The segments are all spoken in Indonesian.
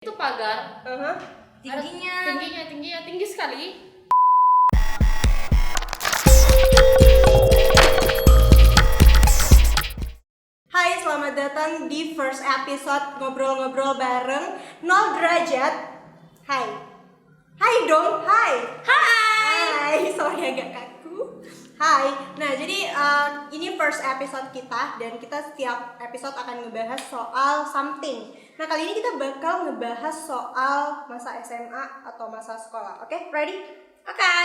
Itu pagar. Tingginya tinggi sekali. Hai, selamat datang di first episode ngobrol-ngobrol bareng 0 derajat. Hai dong, hai, sorry agak kaku. Hai, nah jadi ini first episode kita dan kita setiap episode akan ngebahas soal something. Nah kali ini kita bakal ngebahas soal masa SMA atau masa sekolah. Oke, ready? Oke.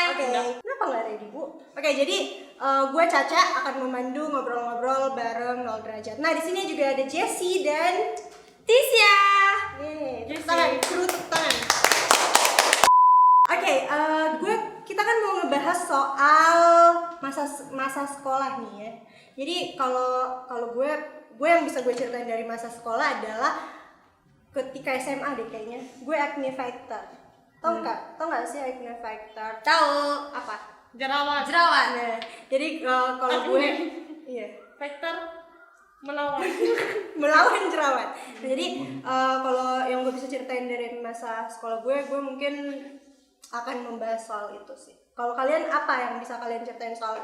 Kenapa nggak ready, Bu? Oke, jadi gue Caca akan memandu ngobrol-ngobrol bareng 0 derajat. Nah di sini juga ada Jessie dan Tisya. Tepuk tangan, suruh tepuk tangan. Oke, kita kan mau ngebahas soal masa sekolah nih ya. Jadi kalau gue yang bisa gue ceritain dari masa sekolah adalah ketika SMA deh kayaknya. Gue acne fighter. Tau nggak sih acne fighter? Tahu. Apa? Jerawat. Nah, jadi kalau gue Fighter melawan. melawan jerawat. Nah, jadi kalau yang gue bisa ceritain dari masa sekolah gue mungkin akan membahas soal itu sih. Kalau kalian apa yang bisa kalian ceritain soal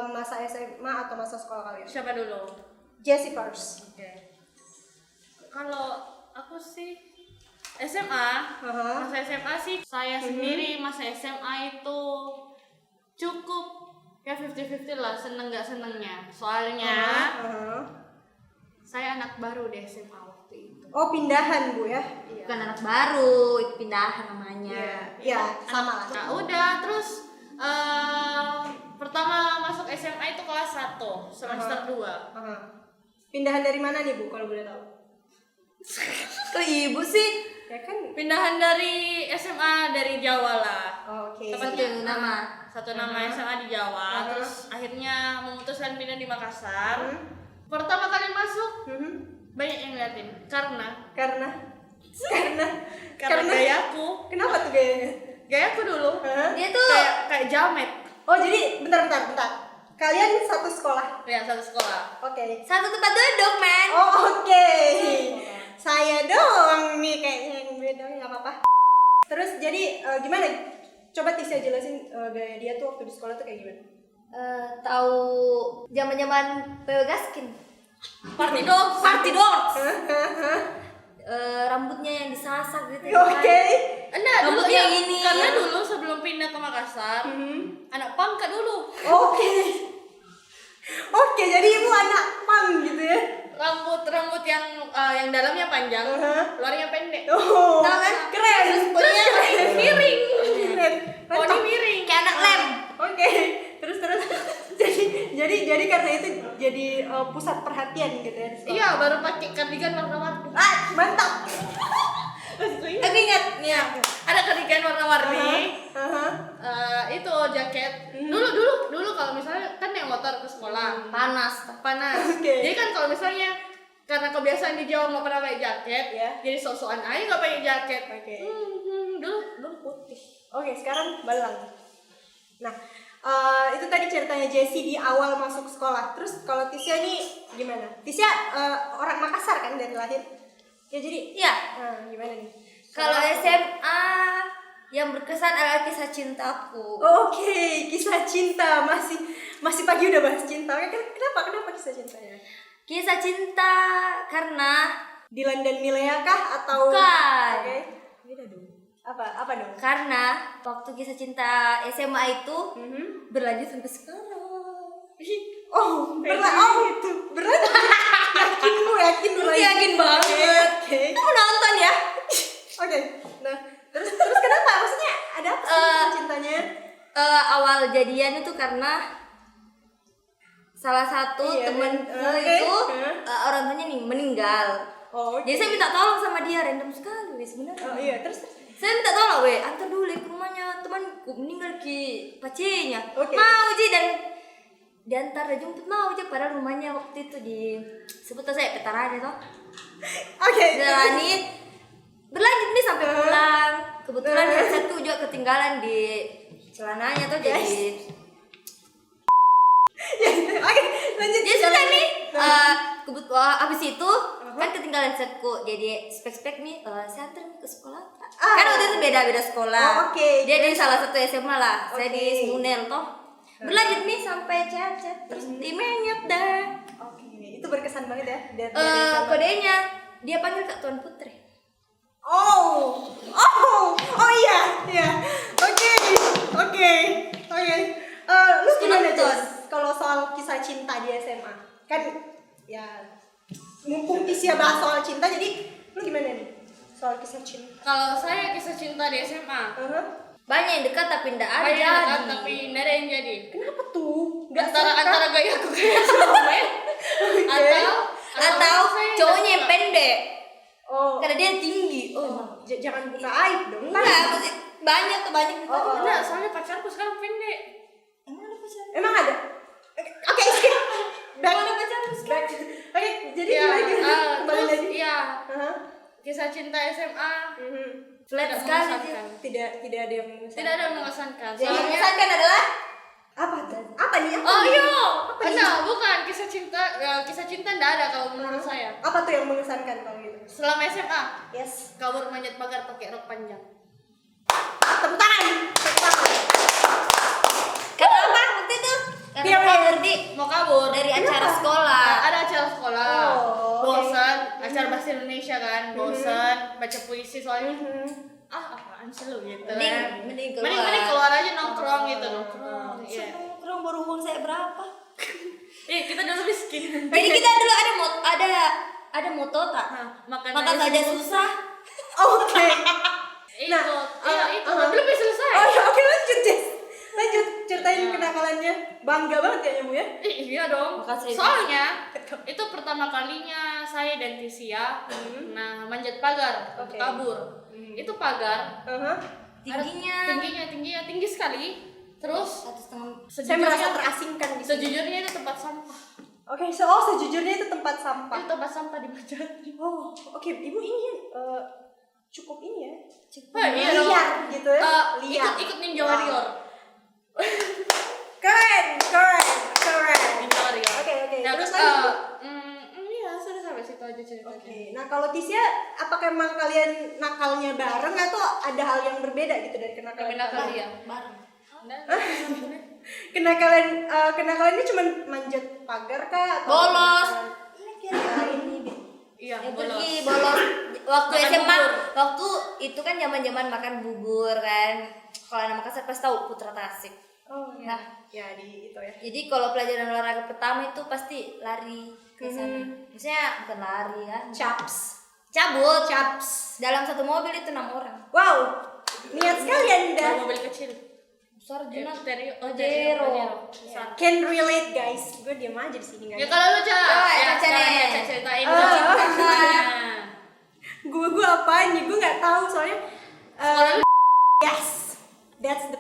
masa SMA atau masa sekolah kalian? Siapa dulu? Jessie first. Oke. Kalau aku sih SMA, masa SMA sih saya sendiri masa SMA itu cukup ya 50-50 lah, seneng gak senengnya. Soalnya saya anak baru di SMA waktu itu. Oh, pindahan Bu ya? Bukan anak baru, itu pindahan namanya. Iya, sama lah. Nah, udah terus pertama masuk SMA itu kelas 1 semester 2. Pindahan dari mana nih Bu kalau boleh tahu? Ke ibu sih. Ya kan Pindahan dari SMA dari Jawa lah. oke. Tepatnya Satu nama. nama SMA di Jawa. Terus akhirnya memutuskan pindah di Makassar. Pertama kali masuk banyak yang ngeliatin karena gayaku. Kenapa tuh gayanya? Gayaku dulu Dia tuh kayak jamet. Oh, jadi bentar. Kalian satu sekolah. Ya, satu sekolah. Oke. satu tempat duduk, men. Oh, oke. Saya doang nih kayaknya yang beda, nggak apa-apa. Terus jadi gimana? Coba Tisya jelasin gaya dia tuh waktu di sekolah tuh kayak gimana? Tahu zaman-zaman PW Gaskin. Party dogs. Rambutnya yang disasak gitu. Oke. Enggak, dulu Rambutnya ya, gini. karena dulu sebelum pindah ke Makassar, anak pangkat dulu. Oke, jadi ibu anak pang gitu ya? Rambut yang dalamnya panjang, luarnya pendek. Oh, Tahu kan? keren. Terus miring. Keren. Poni miring. Kayak anak lem. Oke. Terus. jadi karena itu jadi pusat perhatian gitu ya? Di sekolah? Iya, baru pakai kardigan warna-warni. Mantap. Tapi ingat nih, Ada kardigan warna-warni. Itu jaket. Dulu kalau misalnya kan naik motor ke sekolah, panas. Oke. Jadi kan kalau misalnya karena kebiasaan di Jawa nggak pernah pakai jaket, Ya. jadi sok-sokan aja nggak pakai jaket. Oke. Dulu putih. Oke, sekarang balang. Nah, itu tadi ceritanya Jessie di awal masuk sekolah. Terus kalau Tisya nih gimana? Tisya orang Makassar kan dari lahir. Ya jadi, Iya. Gimana nih? Kalau SMA yang berkesan adalah kisah cintaku. Oke, kisah cinta masih pagi udah bahas cinta. Oke, kenapa kisah cintanya? Kisah cinta karena Dilan dan Milea kah atau? Bukan. Oke, beda dong. Apa dong? karena waktu kisah cinta SMA itu berlanjut sampai sekarang. Oh, berat. Yakin Yakin banget. Oke. Kamu nonton ya? Oke. Nah, terus kenapa? Maksudnya ada apa sih kisah cintanya? Awal jadian itu karena salah satu temenku itu orang tuanya nih meninggal. Oh, Jadi saya minta tolong sama dia, random sekali weh sebenarnya. Oh iya, terus Saya minta tolong weh, antar dulu ke rumahnya temanku meninggal ki pacinya. Oke. Mau Ji, dan diantar dan jemput mau aja, padahal rumahnya waktu itu di sebut saya Petarane toh. Oke. Jalani berlanjut nih sampai pulang. Kebetulan yang satu juga ketinggalan di celananya tuh jadi. Oke, lanjut. Jadi sudah nih kebetulan abis itu kan ketinggalan setku, jadi spek nih saya antar ke sekolah. Kan waktu itu beda sekolah. Dia di salah satu SMA lah, saya di Semunel toh. Berlanjut nih sampai chat terus dimenyet dah. Itu berkesan banget ya. Kodenya dia panggil Kak Tuan Putri. Oh iya. Oke. Lu gimana Jess? Kalau soal kisah cinta di SMA, kan ya mumpung Tisya bahas soal cinta, jadi lu gimana nih soal kisah cinta? Kalau saya kisah cinta di SMA, Banyak yang dekat tapi ndak ada. banyak dekat tapi nggak ada yang jadi. Kenapa tuh? Antara gaya aku kayak sama Atau cowoknya yang pendek. Oh, Karena dia tinggi. jangan buka aib dong. Enggak, banyak. Enggak, soalnya pacarku sekarang pendek. Emang ada? Oke, skip. Back. Mana pacarmu sekarang? Oke, jadi Ya, gimana? Kembali terus lagi. ya Aha. kisah cinta SMA Flat tidak sekali mengesankan. Tidak ada yang mengesankan. Tidak ada yang mengesankan. Yang Soalnya mengesankan adalah apa tuh? Apa nih? enggak, bukan kisah cinta. Kisah cinta enggak ada kalau menurut saya. Apa tuh yang mengesankan kalau gitu? Selama SMA, Yes. kabur manjat pagar pakai rok panjang. Tepuk tangan. Kenapa waktu itu? Karena Biar kabur di Mau kabur dari acara sekolah. Ada acara sekolah. Oh, Bosan, acara bahasa Indonesia kan. Bosan baca puisi soalnya. Apaan sih lu gitu kan. Mending Mending keluar aja nongkrong gitu, nongkrong. Iya. Nongkrong baru uang saya berapa? Kita dulu miskin. Jadi kita dulu ada moto tak? Makan Makan saja susah. Oke. Itu, belum selesai. Oh ya, oke, lanjut Jess. Lanjut ceritain kenakalannya. Bangga banget kayaknya Bu ya. Iya dong. Makasih. Soalnya itu pertama kalinya saya dan Tisya manjat pagar untuk kabur. Itu pagar Tingginya tinggi sekali. Terus 1,5. Saya merasa terasingkan di sini. sejujurnya itu tempat sampah. Oke, sejujurnya itu tempat sampah. Itu tempat sampah di Majati. Oh, oke. Ibu ini cukup ini ya. Iya dong. Liar gitu ya. Liar. Ikut Ninja Warrior. Keren. Ninja Warrior. Oke. Nah, Terus lanjut. Iya, sudah sampai situ aja ceritanya. Oke. Nah, kalau Tisya, apakah emang kalian nakalnya bareng atau ada hal yang berbeda gitu dari kenakalan? Kalian Bareng. Kenakalannya cuma manjat pagar kah? Atau Bolos. Iya, Yang bolos. pergi bolos waktu Makan SMA. bubur. Waktu itu kan zaman-zaman makan bubur kan. Kalau anak Makassar pasti tahu Putra Tasik. Oh Nah, ya di itu ya. jadi kalau pelajaran olahraga pertama itu pasti lari ke sana. Maksudnya bukan lari ya. Cabut. Dalam satu mobil itu 6 orang. Wow, niat sekali Anda. Bawa mobil kecil. Besar jenak. Jero. Can relate guys. Gue diam aja di sini Ya guys. kalau lu Ca, Coba, sekarang nih. ya Ca ceritain Oh. cintanya. Gue apaan nih? Gue nggak tahu soalnya. Sekolah lu Yes, that's the.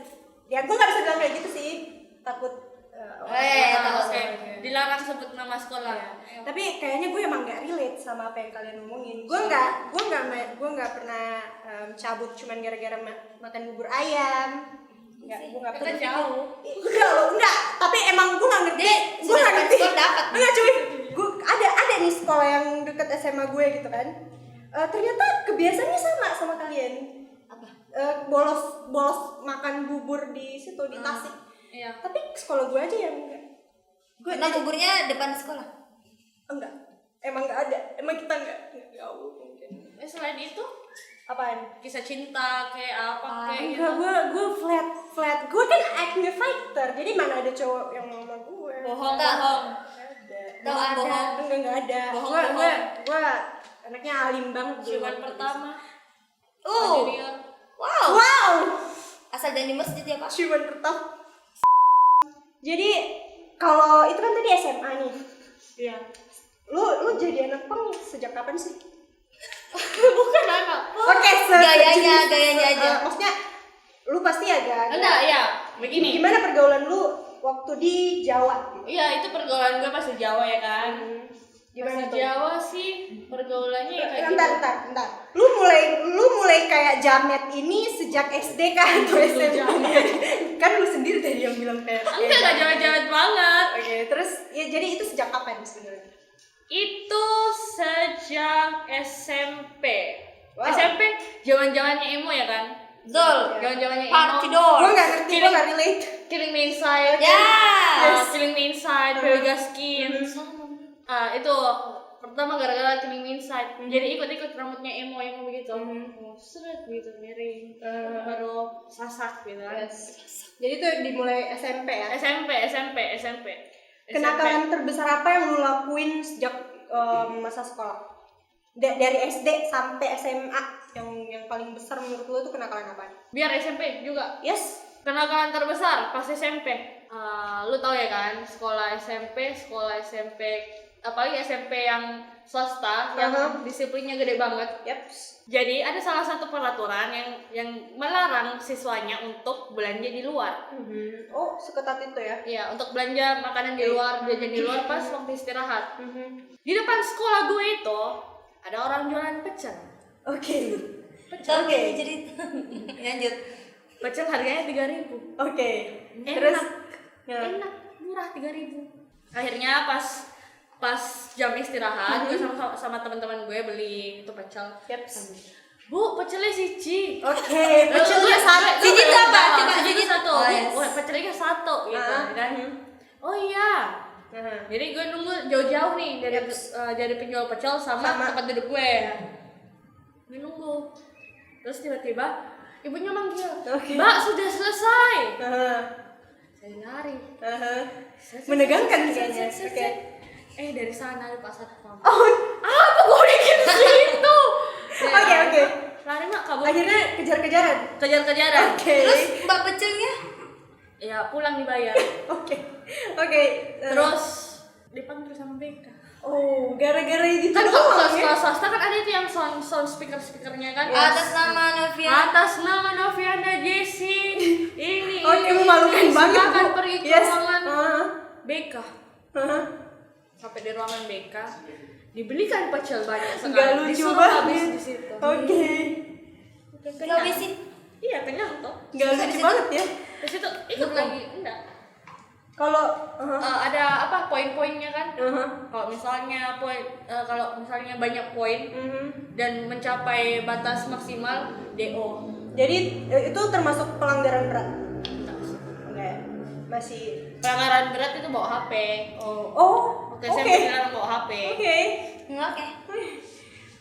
Ya gue nggak bisa bilang kayak gitu sih. Takut. oke. Dilarang sebut nama sekolah. Tapi kayaknya gue emang nggak relate sama apa yang kalian omongin. Gue nggak pernah cabut cuman gara-gara makan bubur ayam. Gue nggak Kan pernah. jauh. Enggak. Tapi emang gue nggak ngerti. Gue nggak ngerti. dapat. Enggak cuy. Gue ada nih sekolah yang deket SMA gue gitu kan. Ternyata kebiasaannya sama kalian. Apa? Bolos makan bubur di situ di Tasik. Iya. Tapi sekolah gue aja yang enggak. Karena buburnya depan sekolah. Enggak. Emang enggak ada. Emang kita enggak jauh mungkin. Selain itu Apaan? kisah cinta kayak apa kayak Enggak, gitu. gue flat. Gue kan acting fighter. Jadi mana ada cowok yang mau sama gue? Bohong. Ada. Bohong. Enggak ada. Gue anaknya alim banget. Ciuman pertama. Wow. Wow. Asal dari masjid ya, Pak. Ciuman pertama. Jadi kalau itu kan tadi SMA nih. Iya. Lu jadi anak pang sejak kapan sih? Bukan anak. Oke, Gayanya aja. Maksudnya lu pasti agak. Enggak, ya. Begini. Gimana pergaulan lu waktu di Jawa? Iya, itu pergaulan gue pas di Jawa ya kan. Gimana Pas tuh? di Jawa sih pergaulannya ya kayak Bentar. Lu mulai kayak jamet ini sejak SD kah atau SMP? Kan lu sendiri tadi yang bilang kayak. Enggak jawa-jawa banget. Oke, terus ya jadi itu sejak kapan sebenarnya? Itu sejak SMP. Wow. SMP zaman-zamannya emo ya kan? Dol. Zaman-zamannya emo. Party doll. Gue nggak ngerti, gue nggak relate. Killing Me Inside. Yes. Killing Me Inside, Vegas Skin. Itu pertama gara-gara Killing Me Inside. Jadi ikut-ikut rambutnya emo begitu. Seret gitu miring. Baru sasak gitu kan. Yes. Jadi itu dimulai SMP ya. SMP. Kenakalan terbesar apa yang lu lakuin sejak masa sekolah? Dari SD sampai SMA yang paling besar menurut lu itu kenakalan apa? Biar SMP juga. Yes. Kenakalan terbesar pas SMP. Lu tau ya kan, sekolah SMP, apalagi SMP yang swasta yang disiplinnya gede banget. Yaps. Jadi ada salah satu peraturan yang melarang siswanya untuk belanja di luar. Oh, seketat itu ya? Iya, untuk belanja makanan di luar, jajan di luar pas waktu istirahat. Di depan sekolah gue itu ada orang jualan pecel. Oke. Jadi lanjut. Pecel harganya 3.000. Oke. Enak. Terus Enak, murah 3.000. Akhirnya pas jam istirahat, gue sama teman-teman gue beli itu pecel. Yaps. Bu, pecelnya siji. Oke, pecelnya satu. Siji itu apa? Coba siji satu. Oh, yes. Pecelnya satu gitu kan. Oh iya. Jadi gue nunggu jauh-jauh nih dari penjual pecel sama tempat duduk gue. Gue nunggu. Terus tiba-tiba ibunya manggil, Mbak sudah selesai. Saya lari. Menegangkan kayaknya. Oke. Dari sana ada pasar pam. Apa gue bikin situ? Oke. Lari mak kabur. Akhirnya kejar-kejaran. Oke. Terus mbak pecelnya? Ya pulang dibayar. Oke. Terus dipanggil sama BK. Oh, gara-gara itu Kan doang kalau ya? sekolah swasta kan ada itu yang sound speakernya kan. Atas nama Novia. Atas nama Noviana Jessi. Ini. Oke, memalukan banget. Silakan pergi ke Yes. ruangan BK. Sampai di ruangan BK dibelikan pecel banyak sekali. Nggak lucu Disuruh habis banget. di situ. Oke. Nggak habisin. Iya, kenyang toh. Nggak lucu banget ya? Terus itu ikut lagi enggak. Kalau Ada apa poin-poinnya kan? Kalau misalnya banyak poin dan mencapai batas maksimal DO. jadi itu termasuk pelanggaran berat? Enggak sih. Enggak. Masih. Pelanggaran berat itu bawa HP. Oh. Oke, saya bilang bawa HP. Oke. Oke.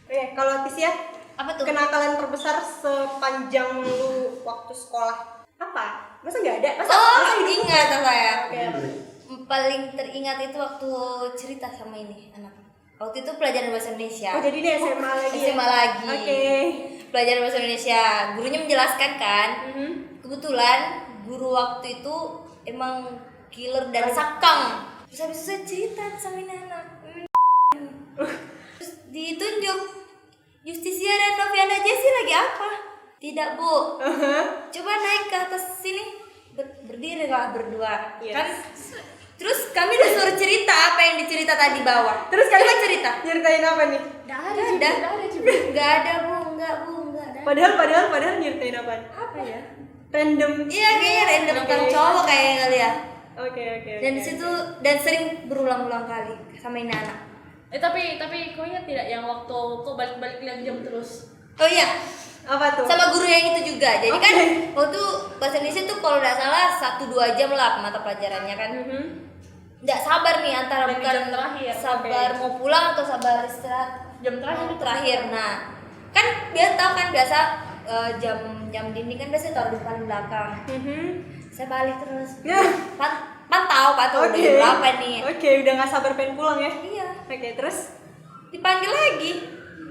Oke, kalau Tisia, Apa tuh? kenakalan terbesar sepanjang lu waktu sekolah apa? Masa nggak ada? Masa Ingat saya. Oke. Paling teringat itu waktu cerita sama ini anak. Waktu itu pelajaran bahasa Indonesia. Oh, jadi dia SMA lagi. SMA lagi. Oke. Pelajaran bahasa Indonesia. Gurunya menjelaskan kan. Kebetulan guru waktu itu emang killer dan sakang. Terus habis itu saya cerita sama ini anak. Terus ditunjuk Justisia dan Noviana Jessi lagi apa? Tidak bu. Coba naik ke atas sini. Berdiri lah berdua. Yes. Kan. Terus kami disuruh cerita apa yang dicerita tadi bawah. Terus kalian Coba cerita. nyeritain apa nih? Nggak ada bu, nggak ada. Padahal nyeritain apa? Apa ya? Random. Iya kayaknya random tentang cowok kayaknya kali ya. Oke. Dan di situ dan sering berulang-ulang kali sama ini anak. Tapi kau ingat tidak yang waktu kau balik-balik lihat jam terus? Oh iya, Apa tuh? sama guru yang itu juga. Jadi kan waktu bahasa Indonesia tuh kalau nggak salah 1-2 jam lah mata pelajarannya kan. Nggak sabar nih antara Dan di bukan jam terakhir, sabar mau pulang atau sabar istirahat. Jam terakhir. Nah, kan biasa tahu kan biasa jam dinding kan biasa taruh di paling belakang. Saya balik terus. Pantau udah jam berapa nih. Oke, udah nggak sabar pengen pulang ya? Iya. Oke, terus? Dipanggil lagi.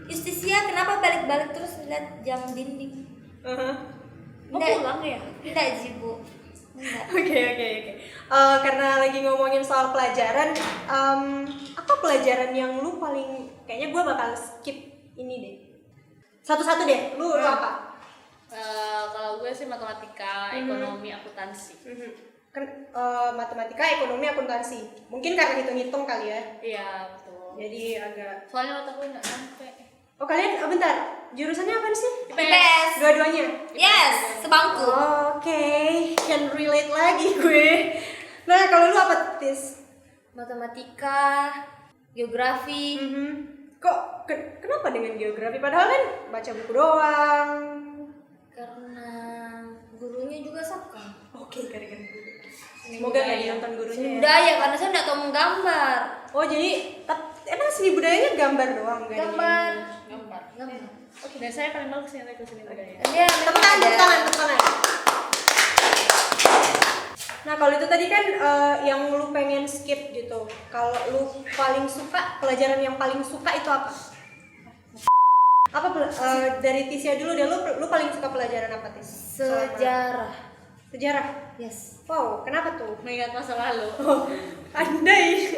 Justisia kenapa balik-balik terus lihat jam dinding? Mau pulang ya? Tidak sih bu. Enggak. Oke. Karena lagi ngomongin soal pelajaran, apa pelajaran yang lu paling kayaknya gue bakal skip ini deh. Satu-satu deh. Lu apa? Kalau gue sih matematika, ekonomi, akuntansi. Kan matematika, ekonomi, akuntansi. Mungkin karena hitung-hitung kali ya. Iya betul. Jadi agak. Soalnya otak gue nggak sampai. Oh kalian, bentar. Jurusannya apa sih? IPS. Dua-duanya. Yes, sebangku. Oke, can relate lagi gue. Nah, kalau lu apa, Tis? Matematika, geografi. Kok kenapa dengan geografi? Padahal kan baca buku doang. Karena gurunya juga suka. Oke, gara-gara guru. Semoga nggak dinonton gurunya. Seni Ya. budaya karena saya nggak tahu menggambar. Oh jadi emang seni budayanya gambar doang nggak? Gambar. Oke, dan saya paling bagus yang ikut seni budaya. Dia Tepuk tangan. Nah kalau itu tadi kan yang lu pengen skip gitu. Kalau lu paling suka, pelajaran yang paling suka itu apa? Apa dari Tisha dulu deh, lu paling suka pelajaran apa, Tis? sejarah. Yes. Wow, kenapa tuh? Mengingat masa lalu. Andai.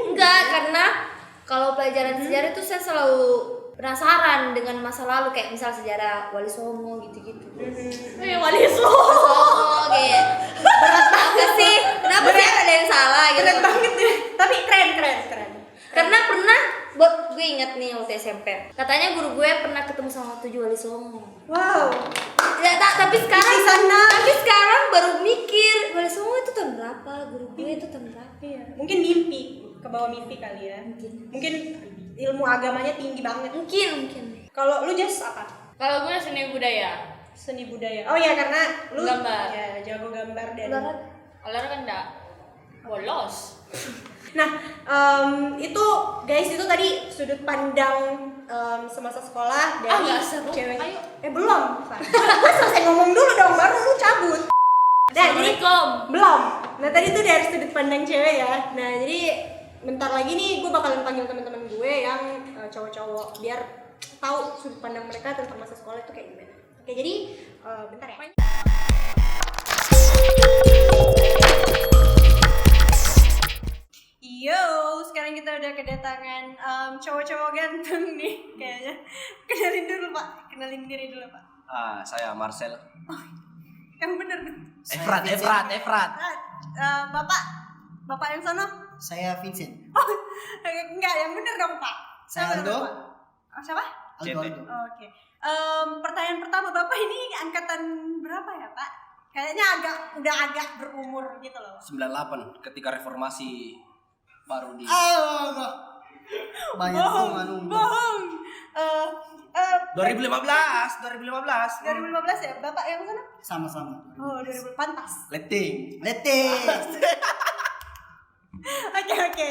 Enggak, karena kalau pelajaran sejarah itu saya selalu penasaran dengan masa lalu, kayak misal sejarah Wali Songo gitu-gitu. Wali Songo. Songo kayak berat banget sih. Kenapa sih ada yang salah gitu? Keren banget deh. Tapi keren. Karena pernah gue inget nih waktu SMP. Katanya guru gue pernah ketemu sama 7 Wali Songo. Wow. Ya, tapi sekarang baru mikir Wali Songo itu tahun berapa? Guru gue itu tahun berapa? Iya. Mungkin mimpi, ke bawah mimpi kali ya. Mungkin ilmu agamanya tinggi banget. Mungkin. Kalau lu Jess apa? Kalau gue seni budaya. Seni budaya. Oh ya karena lu Gambar. ya jago gambar dan Olahraga kan enggak bolos. Nah, itu guys itu tadi sudut pandang semasa sekolah dari nggak seru. cewek. Ayo. Belum. Gue selesai ngomong dulu dong baru lu cabut. Nah, jadi Assalamualaikum. belum. Nah, tadi tuh dari sudut pandang cewek ya. Nah, jadi bentar lagi nih gue bakalan panggil teman-teman gue yang cowok-cowok biar tahu sudut pandang mereka tentang masa sekolah itu kayak gimana. Oke, jadi bentar ya. Yo, sekarang kita udah kedatangan cowok-cowok ganteng nih kayaknya. Kenalin dulu Pak, kenalin diri dulu Pak. Saya Marcel. Yang bener. Efrat. Bapak yang sono? Saya Vincent. Oh, enggak, yang bener dong Pak. Saya Aldo. Siapa? Aldo. Oke. Pertanyaan pertama, Bapak ini angkatan berapa ya Pak? Kayaknya udah agak berumur gitu loh. 98 ketika reformasi baru di Banyak tuh Bohong. 2015 2015 ya, Bapak yang sana? sama-sama. Oh, 2000 pantas. letting. Oke.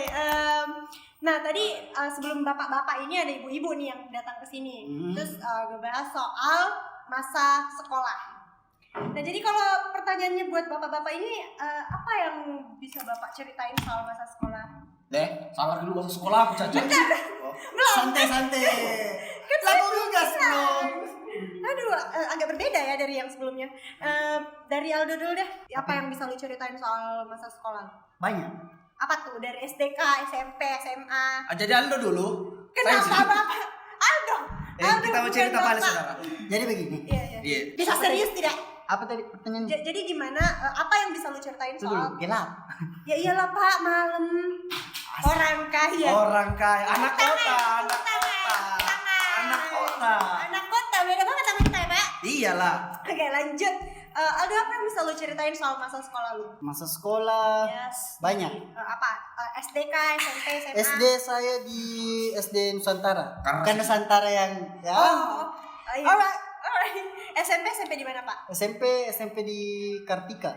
Nah, tadi sebelum bapak-bapak ini ada ibu-ibu nih yang datang ke sini. Terus ngebahas soal masa sekolah. Nah, jadi kalau pertanyaannya buat bapak-bapak ini apa yang bisa Bapak ceritain soal masa sekolah? Sabar dulu masa sekolah aku caca. Santai. Lagu gas bro. Aduh, agak berbeda ya dari yang sebelumnya. Dari Aldo dulu deh. Apa yang bisa lu ceritain soal masa sekolah? Banyak. Apa tuh? Dari SDK, SMP, SMA? Jadi Aldo dulu. Kenapa Bapak? Aldo. Kita mau cerita bukan apa Bapak. saudara? Jadi begini. Iya. Bisa serius tidak? Apa tadi pertanyaannya? Jadi gimana? Apa yang bisa lu ceritain Itu soal? dulu, gelap. Ya iyalah Pak, malam. Orang kaya. Anak kota. Anak kota, beda banget sama kita ya Pak. Iyalah. Oke, lanjut. Aldo, apa yang bisa lu ceritain soal masa sekolah lu? Masa sekolah Yes. banyak. Apa? SDK, SMP, SMA? SD saya di SD Nusantara. Karena- Bukan Nusantara yang ya. Iya. Alright. SMP di mana Pak? SMP di Kartika.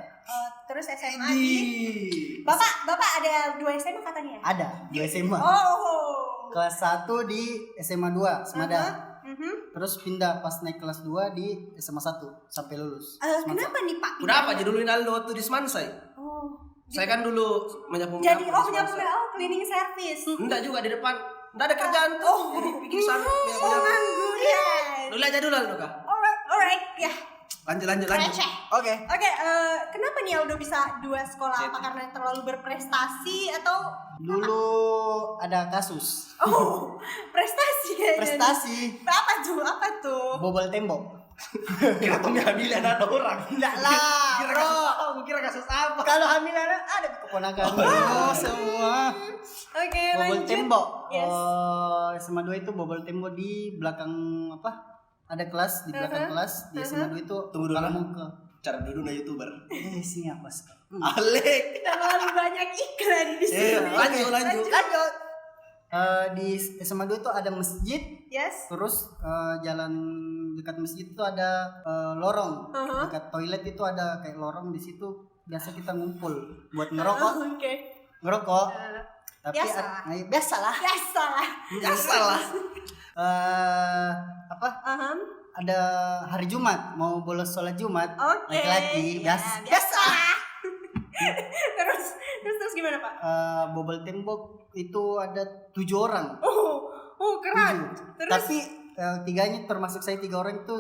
Terus SMA di? Bapak ada 2 SMA katanya ya? Ada di SMA. Oh. Kelas 1 di SMA 2 Semada. Uh-huh. Terus pindah pas naik kelas 2 di SMA 1 sampai lulus. Kenapa nih Pak? Udah apa judulin Aldo tuh di Semansai? Oh. Saya kan dulu menyapu Jadi Semansai. cleaning service. Enggak juga di depan. Enggak ada kerjaan tuh. Jadi bikin sana. Nganggur ya. Lu aja dulu Aldo kah? Alright, ya. Lanjut. Receh. Oke. Oke, kenapa nih Aldo bisa 2 sekolah? Apa karena terlalu berprestasi atau? Dulu ada kasus. Oh, prestasi kayaknya. Prestasi. Apa tuh? Bobol tembok. Kira tuh hamil anak orang. Enggak lah, Kira bro. kasus apa? Kira kasus apa? Kalau hamil ada keponakan. Semua. Oke, Bobol lanjut. tembok. Yes. SMA 2 itu bobol tembok di belakang apa? Ada kelas di belakang kelas di SMA 2 itu. Tunggu dulu. Kalau mau ke Cara dulu na YouTuber. siap Mas. Alek. Terlalu banyak iklan di sini. Lanjut. Di SMA 2 itu ada masjid. Yes. Terus jalan dekat masjid itu ada lorong. Dekat toilet itu ada kayak lorong, di situ biasa kita ngumpul buat ngerokok. Ngerokok. Tapi biasalah. Apa? Ada hari Jumat mau bolos sholat Jumat. Laki-laki biasa. terus gimana, Pak? Bobol tembok itu ada 7 orang. Oh keren. Terus? Tapi 3-nya termasuk saya 3 orang itu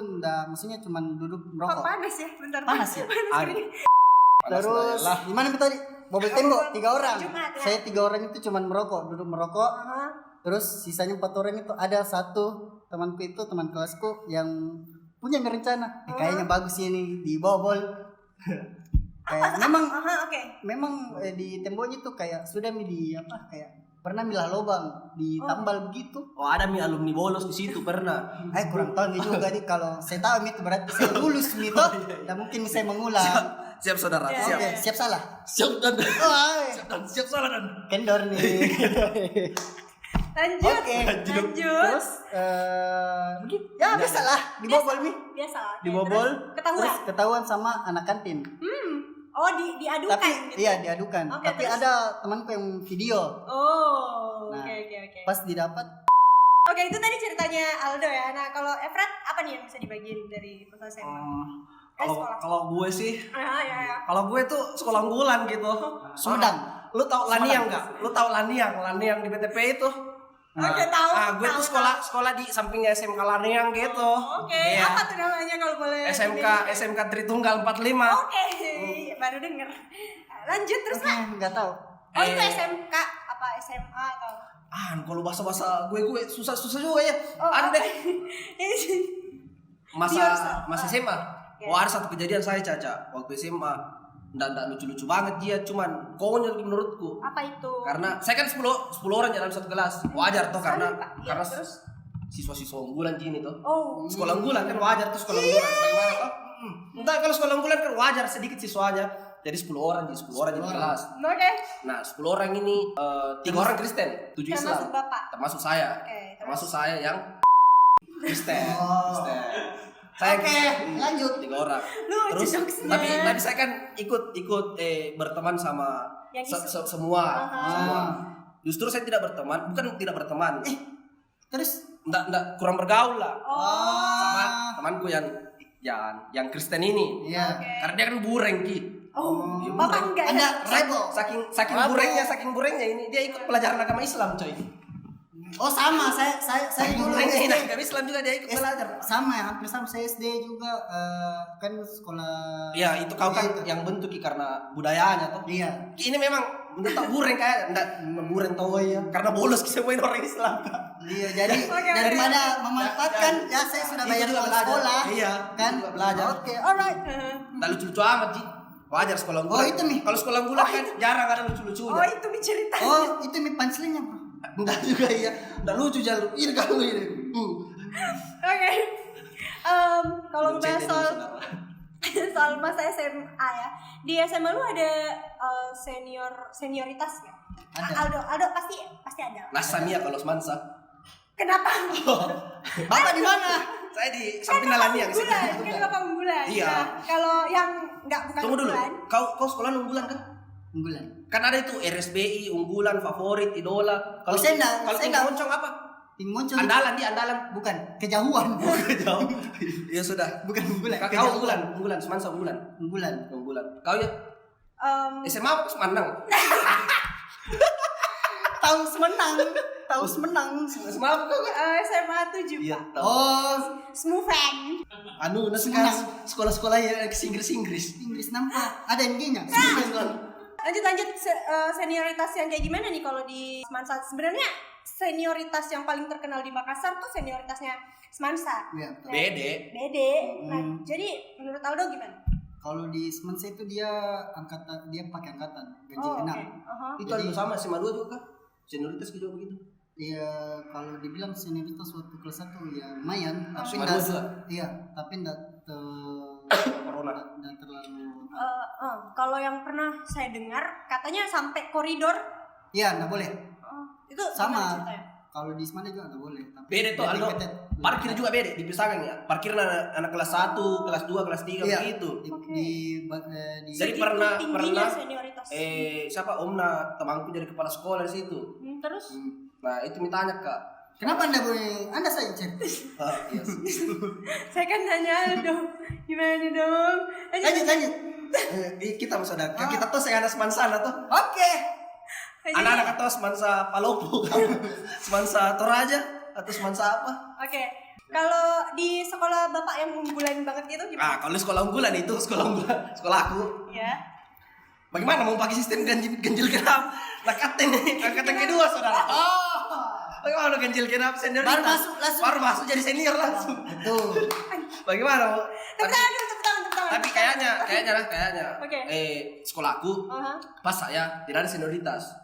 maksudnya cuma duduk merokok. Panas ya, bentar. Panas ya. Panas Terus lah. gimana tadi? Bobol tembok 3 orang. Jumat, ya? Saya 3 orang itu cuma merokok, duduk merokok. Terus sisanya 4 orang itu ada satu temanku itu, teman kelasku yang punya rencana. Kayaknya bagus ini dibobol. Kayak memang di temboknya tuh kayak sudah kayak pernah milah lubang ditambal begitu. Oh, ada alumni bolos di situ pernah. Kurang tahu nih juga nih, kalau saya tahu itu berarti saya lulus nih toh. Dan mungkin saya mengulang. Siap saudara, siap. Oke, siap salah. Siap dan siap salah dan. Kendor nih. Lanjut. Terus ya biasalah dibobol nih. Biasa. Dibobol. Ketahuan. Terus ketahuan sama anak kantin. Oh, diadukan Tapi gitu. iya diadukan. Tapi terus? ada temanku yang video. Oh, Nah, oke. Pas didapat Oke, itu tadi ceritanya Aldo ya. Nah, kalau Efrat apa nih yang bisa dibagiin dari masa SMA? Sekolah. Kalau gue sih, Ya. kalau gue tuh sekolah unggulan gitu. Sumedang. Lu tau Laniang nggak? Lu tau Laniang di BTP itu? Oke, tahu. Gue tuh sekolah di sampingnya SMK Laniang gitu. Oke, Iya. apa tuh namanya kalau boleh? SMK Tritunggal 45. Oke, baru denger. Lanjut terus, Pak. Enggak tahu. Oh, itu SMK apa SMA atau? Kalau bahasa gue susah juga ya. Ada deh. Masa SMA. Wah, ada satu kejadian saya Caca waktu SMA. Nggak lucu-lucu banget dia, cuman konyol menurutku. Apa itu? Karena saya kan 10 orang dalam satu kelas. Wajar toh karena terus siswa-siswa unggulan gini toh. Oh. Sekolah unggulan kan wajar tuh sekolah unggulan. Bagaimana toh? Entah kalau sekolah unggulan kan wajar sedikit siswanya. Jadi 10 orang di kelas. Oke. Nah, 10 orang ini 3 orang Kristen, 7 Islam. Termasuk Bapak. Termasuk saya. Oke, termasuk saya yang Kristen. Saya lanjut. 3 orang. Lucu Terus jokesnya. tapi saya kan ikut berteman sama Yang semua. Justru saya bukan tidak berteman. Terus Enggak kurang bergaul lah. Sama Oh. temanku yang Kristen ini. Iya. Karena dia kan bureng Ki. Oh, Dia Bapak enggak Anda ya? rebo. Saking burengnya ini dia ikut pelajaran agama Islam coy. Oh sama, saya dulu Burengnya SD. agama Islam juga dia ikut belajar. Sama ya, hampir sama, saya SD juga kan sekolah. Iya, itu kau kan Itu. yang bentuk Ki karena budayanya toh. Iya. Ki ini memang tak bureng kayak enggak bureng tau ya. Karena bolos Ki semua orang Islam. Iya, jadi daripada memanfaatkan ya saya sudah bayar juga uang belajar. sekolah. Iya, Kan juga belajar. Oke, alright. Enggak lucu-lucu amat Ki. Wajar sekolah unggulan. Oh, itu nih. Kalau sekolah unggulan kan jarang ada lucu-lucunya. Oh, itu cerita. Oh, itu mie punchline-nya, Bro. Enggak juga iya. Enggak lucu jalur. Ini kamu ini. Oke. Kalau ngebahas Cek soal ini, saudara. soal masa SMA ya. Di SMA lu ada senioritas nggak? Ada. Aldo pasti ada. Nasamia kalau semansa. Kenapa? Bapak di mana? Saya di samping Nalani yang unggulan, kan Bapak unggulan. Iya. Nah, kalau yang bukan Tunggu dulu. unggulan. Kau sekolah unggulan kan? Unggulan. Kan ada itu RSBI, unggulan, favorit, idola. Kalau saya enggak, kalau saya tinggal enggak. moncong apa? Tim muncul. Andalan. Bukan, kejauhan. Jauh. Ya sudah. Bukan unggulan. Kau unggulan, semansa unggulan. Unggulan. Kau ya SMA apa Semandang? Tahu semenang. SMA apa kau? SMA 7 Iya. Pak. Oh, Smoothan. Sekarang sekolah-sekolah yang Inggris. Inggris nampak. Ada NG-nya. Lanjut senioritas yang kayak gimana nih kalau di Semansa? Sebenarnya senioritas yang paling terkenal di Makassar tuh senioritasnya Semansa. Iya. Nah, Bede. Nah, jadi menurut Aldo gimana? Kalau di Semensa itu dia pakai angkatan ganjil Oh, genap. oke. Aha. Itu ada sama SMA 2 juga kah? Senioritas juga begitu. Iya, kalau dibilang senioritas waktu kelas 1 ya lumayan, tapi SMA enggak 2 juga? iya, tapi enggak Corona. terlalu. Kalau yang pernah saya dengar katanya sampai koridor. Iya, enggak boleh. Itu Sama. gimana ceritanya? kalau di Ismana juga nggak boleh. Tapi Beda tuh, Aldo. limited. Parkir juga beda, dipisahkan ya. Parkir anak kelas 1, kelas 2, kelas 3 Iya. begitu. Di Jadi Segitu pernah tingginya senioritas. siapa Omna temanku jadi kepala sekolah di situ. Terus Nah, itu ditanya Kak. Kenapa Anda boleh? Anda saya cek. Iya sih. Saya kan nanya dong, gimana dong? Lanjut. Kita masih ada. Kita tuh saya ada semansana tuh. Oke. Anak-anak atau semansa Palopo, semansa Toraja atau semansa apa? Oke. Kalau di sekolah Bapak yang unggulan banget itu gimana? Kalau sekolah unggulan itu sekolah aku. Ya. Bagaimana mau pakai sistem ganjil genap? Angkatan kedua saudara. Bagaimana ganjil genap senior? Baru masuk langsung. Baru masuk jadi senior langsung. Betul. Bagaimana? Mau? Tepuk tangan. Tapi kayaknya. Oke. Sekolahku pas saya tidak ada senioritas.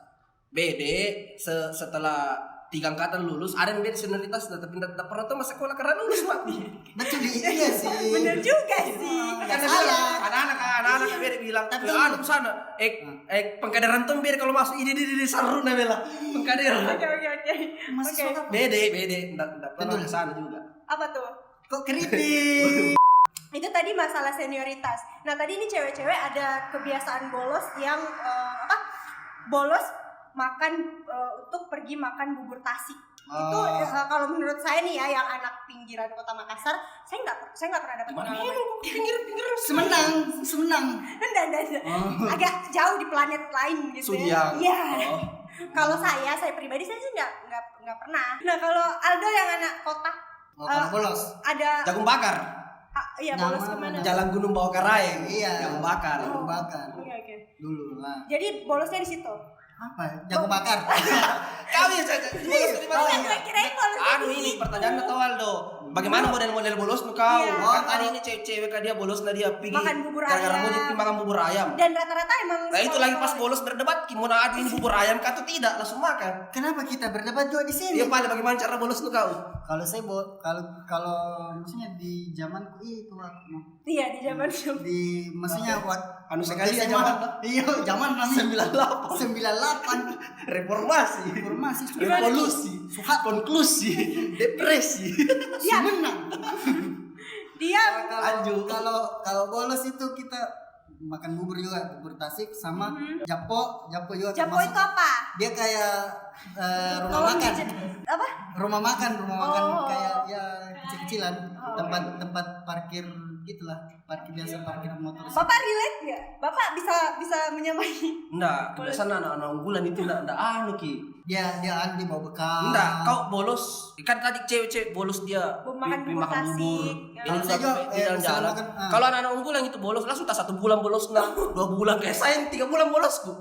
Setelah 3 angkatan lulus ada yang beda senioritas, tapi tidak pernah tuh masuk sekolah karena lulus Pak. Betul iya sih. Bener juga sih. Karena anak-anak beda bilang, tapi anu sana, pengkaderan tuh beda kalau masuk ini saru na bela. Pengkaderan. Oke. Beda, enggak pernah ke sana juga. Apa tuh? Kok kritik? Itu tadi masalah senioritas. Nah, tadi ini cewek-cewek ada kebiasaan bolos yang bolos makan untuk pergi makan bubur Tasik. Itu kalau menurut saya nih ya, yang anak pinggiran Kota Makassar, saya nggak pernah dapat pengalaman. Pinggir. Semenang. Enggak. Agak jauh di planet lain gitu. Sudiang. Iya. Kalau saya pribadi saya sih nggak pernah. Nah, kalau Aldo yang anak kota, Kalau bolos. ada Jagung bakar. Iya, bolos kemana? Jalan Gunung Bawah Karayeng. Iya. Jagung bakar. Jagung bakar. Oke. Dulu lah. Jadi bolosnya di situ. Apa? Jagung bakar. Kau ya saja. Saya kirain bolosnya di Ini situ. pertanyaan atau Aldo? Bagaimana model-model bolos nu kau? Iya. Kan tadi ini cewek dia bolos dia pergi Makan bubur gara-gara ayam. mau jadi makan bubur ayam. Dan rata-rata emang Nah itu lagi pas bolos berdebat, gimana ada ini bubur ayam kah atau tidak, langsung makan. Kenapa kita berdebat juga di sini? Dia pada bagaimana cara bolos nu kau? Kalau saya kalau maksudnya di zamanku itu waktu Iya, di zaman dulu. maksudnya Anu sekali ya SMA. zaman. Iya, zaman kami 98 Reformasi, revolusi, konklusi, depresi. Semenang. Dia Kalau bolos itu kita makan bubur juga, bubur Tasik sama Japo juga. Japo termasuk. itu apa? Dia kayak rumah Tolong makan. apa? Rumah makan Oh. kayak ya kecil-kecilan, tempat parkir gitulah, parkir biasa, parkir motor. Bapak relate nggak? Bapak bisa menyamai. Enggak, kebiasaan anak-anak unggulan itu enggak anu ki. Dia di bawa bekal. Enggak, kau bolos. Kan tadi cewek-cewek bolos dia Makan pi bubur makan bubur. Tasik. Ini Saya juga, jalan-jalan. misalkan, Kalau anak-anak unggulan itu bolos langsung tak 1 bulan bolos nah, 2 bulan kayak saya 3 bulan bolosku.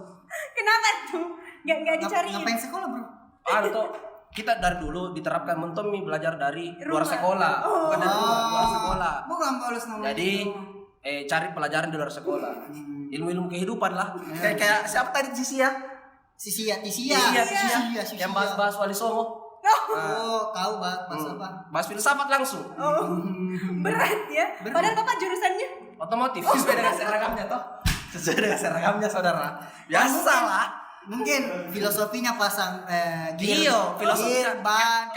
Kenapa tuh? Nggak dicariin. Ngapain sekolah, Bro? Atau kita dari dulu diterapkan mentomi belajar dari luar Rumah. sekolah, bukan dari luar sekolah. Bukan bolos namanya. Jadi cari pelajaran di luar sekolah. Ilmu-ilmu kehidupan lah. Kayak siapa tadi Sisia? Tisia. Yang bahas-bahas Wali Songo. Oh, kau bahas apa? Bahas filsafat langsung. Berat ya. Padahal Bapak jurusannya Otomotif sesuai dengan seragamnya toh. Sesuai dengan seragamnya saudara. Biasa lah. Mungkin filosofinya pasang Iya, filosofinya. ban.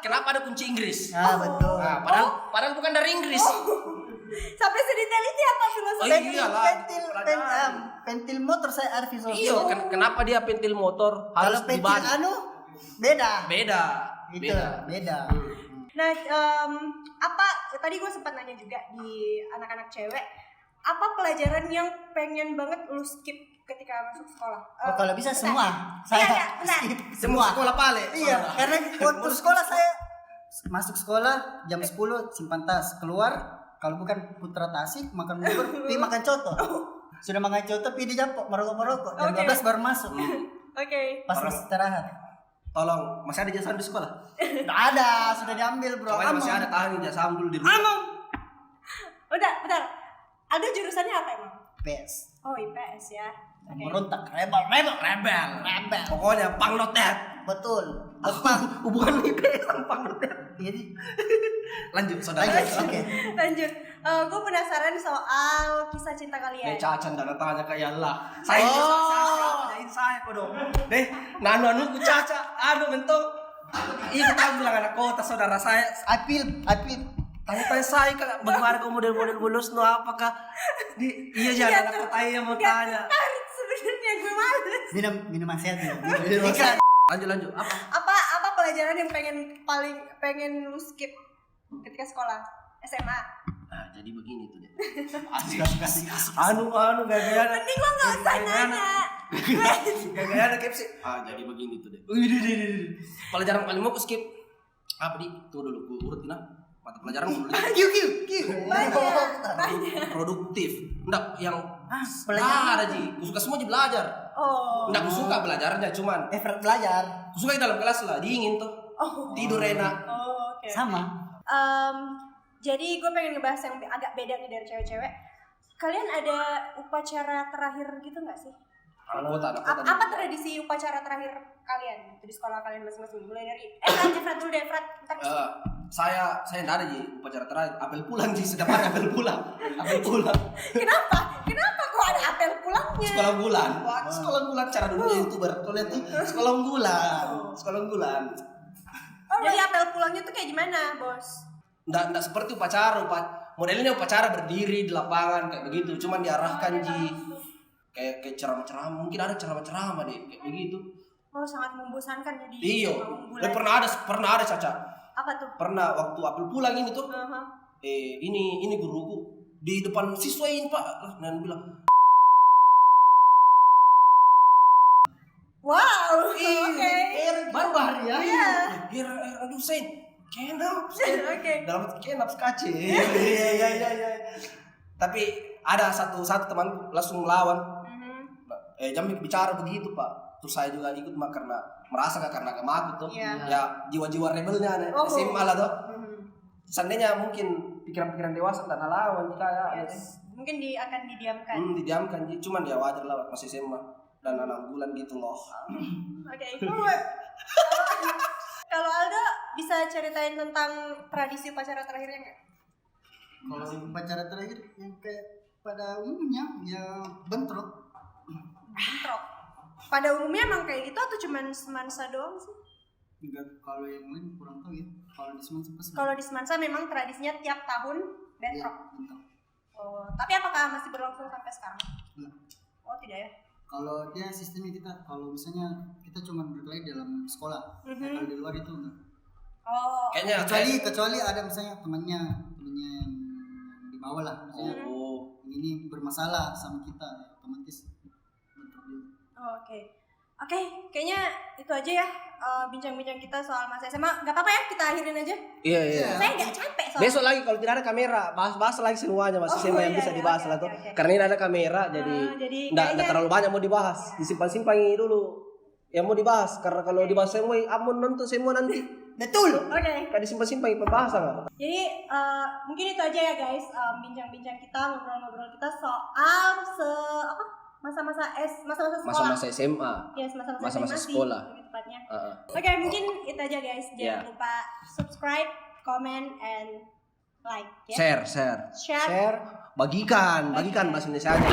Kenapa ada kunci Inggris? Betul. Nah, padahal bukan dari Inggris. sampai sedetail itu apa filosofi? Iyalah. Pentil motor saya ada filosofi. Iya, kenapa dia pentil motor harus Kalau pentil diban? beda. Beda. Nah, apa tadi gue sempat nanya juga di anak-anak cewek, apa pelajaran yang pengen banget lu skip ketika masuk sekolah? Kalau bisa semua. Benar. Semua sekolah pale. Iya, karena waktu sekolah saya masuk sekolah jam 10 simpan tas, keluar kalau bukan Putra Tasik makan bubur, pi makan coto. Sudah makan coto pi di Japo merokok. Jam 12 baru masuk. Oke. Pas istirahat. Tolong, masih ada jasa di sekolah? Nggak ada, sudah diambil, Bro. Pokoknya masih ada, tahan jasa dulu di rumah. Udah, bentar. Ada jurusannya apa emang? PS. Oh, IPS ya. Oke. Merontak, rebel. Pokoknya pangnotet. Betul. Apa hubungan IPS sama pangnotet? Jadi Lanjut saudara. Oke. Lanjut. Gue penasaran soal kisah cinta kalian. Cacan dan tanya kayak Allah. Saya kok dong. Deh, nanu ku caca, anu bentuk Iya, kita bilang anak kota, saudara saya. I feel Tanya-tanya saya kak, bagaimana kau model-model bolos no apakah iya jangan anak kota yang mau tanya. Sebenarnya gue males. minum nasihat ya. Lanjut apa? Apa pelajaran yang pengen lu skip ketika sekolah SMA? Nah, jadi begini tuh deh. Asik. Anu gaya-gaya. Mending lo nggak usah nanya. Gaya-gaya anak KFC. Jadi begini tuh deh. Pelajaran paling mau ku skip apa di? Tuh dulu ku urutin mata pelajaran dulu. Banyak. Produktif. Enggak yang pelajaran ada Ji. Ku suka semua belajar. Enggak ku suka belajarnya cuman effort belajar ku suka di dalam kelas lah, dingin tuh. Tidur enak. Oke. sama. Jadi gue pengen ngebahas yang agak beda nih dari cewek-cewek. Kalian ada upacara terakhir gitu nggak sih? Anak kota. Apa tradisi upacara terakhir kalian di sekolah kalian masing-masing? Mulai dari Fred dulu deh, Fred. Saya enggak ada Ji upacara terakhir. Apel pulang Ji, setiap hari apel pulang. Kenapa kok ada apel pulangnya? Sekolah bulan. Wah, sekolah bulan cara dulu YouTuber. Kau lihat tuh sekolah bulan. Jadi apel pulangnya tuh kayak gimana, Bos? Nggak seperti upacara. Modelnya upacara berdiri di lapangan kayak begitu. Cuman diarahkan Ji. Kayak ceramah-ceramah. Mungkin ada ceramah-ceramah deh kayak begitu. Oh, sangat membosankan jadi. Iya. Pernah ada Caca. Apa tuh? Pernah waktu apel pulang ini tuh. Ini guruku di depan siswa ini Pak. Dan bilang, wow, oke. Baru hari ya. Iya. aduh Sain, kenap. Oke. Dalam kenap kace. Iya. Tapi ada satu temanku langsung melawan. Jam bicara begitu Pak. Terus saya juga ikut karena merasa karena agama aku tuh. Ya jiwa-jiwa rebelnya SMA lah tuh. Seandainya mungkin pikiran-pikiran dewasa dan lawan kayak mungkin akan didiamkan. Didiamkan, cuman ya wajar lah masih SMA dan 6 bulan gitu loh. Oke. Kalau Aldo bisa ceritain tentang tradisi upacara terakhirnya nggak? Kalau upacara terakhir yang kayak pada umumnya ya bentrok. Pada umumnya emang kayak gitu atau cuman semansa doang sih? Enggak, kalau yang lain kurang tahu ya. Kalau di Semansa pasti. Kalau di Semansa memang tradisinya tiap tahun bentrok. Ya, bentrok. Oh, tapi apakah masih berlangsung sampai sekarang? Enggak. Oh, tidak ya. Kalau dia sistemnya kita, kalau misalnya kita cuma berkelahi dalam sekolah, kalau di luar itu enggak. Oh. Kayaknya Kecuali ada misalnya temannya yang di bawah lah, misalnya ini bermasalah sama kita, ya, otomatis bentrok juga. Oke, kayaknya itu aja ya bincang-bincang kita soal masa SMA. Gak apa-apa ya, kita akhirin aja. Iya. Saya gak capek soalnya. Besok lagi kalau tidak ada kamera, bahas lagi semuanya masih SMA yang bisa dibahas lah tuh. Karena ini ada kamera, jadi nggak terlalu banyak mau dibahas. Disimpan-simpan dulu yang mau dibahas. Karena kalau dibahas semua, amun nonton semua nanti. Betul. Oke. Kan disimpan-simpan pembahasan nggak? Jadi mungkin itu aja ya guys, bincang-bincang kita, ngobrol-ngobrol kita soal masa-masa sekolah. Masa-masa SMA. Yes, masa-masa SMA sekolah. lebih tepatnya. Uh-uh. Oke, mungkin itu aja guys. Jangan lupa subscribe, comment, and like. Ya? Share. Bagikan bahasa Indonesia aja.